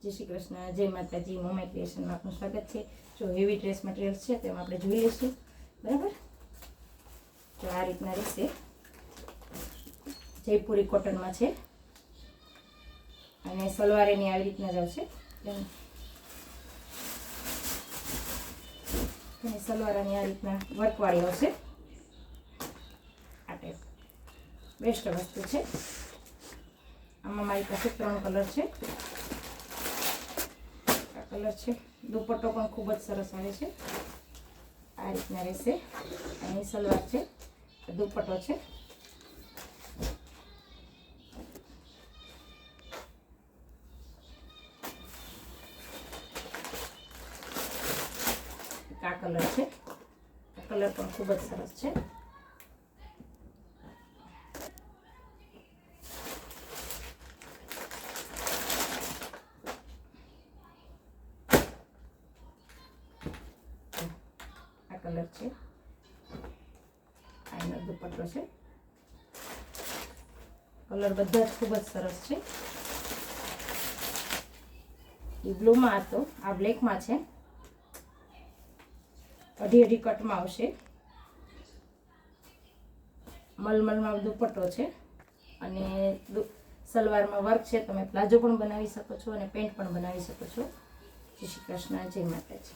જય શ્રી કૃષ્ણ, જય માતાજી. મમ્મી ક્રિએશનમાં આપનું સ્વાગત છે. જો હેવી ડ્રેસ મટીરિયલ્સ છે તેમાં આપણે જોઈ લઈશું. બરાબર, તો આ રીતના રહેશે. જયપુરી કોટનમાં છે અને સલવાર એની આવી રીતના જ આવશે. અને સલવારની આ રીતના વર્કવાળી આવશે. આ ટાઈપ બેસ્ટ વસ્તુ છે. આમાં મારી પાસે 3 કલર છે. આ કલર છે. દુપટ્ટો પણ ખૂબ જ સરસ આવે છે. આ રીતના રહેશે. અહીં સલવાર છે, દુપટ્ટો છે. આ કલર છે. આ કલર પણ ખૂબ જ સરસ છે. આ કલર છે. આનો દુપટ્ટો છે. કલર બધા જ ખૂબ જ સરસ છે. એ બ્લુમાં હતો, આ બ્લેકમાં છે. 2.5 કટમાં આવશે. મલમલમાં દુપટ્ટો છે અને સલવારમાં વર્ક છે. તમે પ્લાઝો પણ બનાવી શકો છો અને પેન્ટ પણ બનાવી શકો છો. જય શ્રી કૃષ્ણ, જય માતાજી.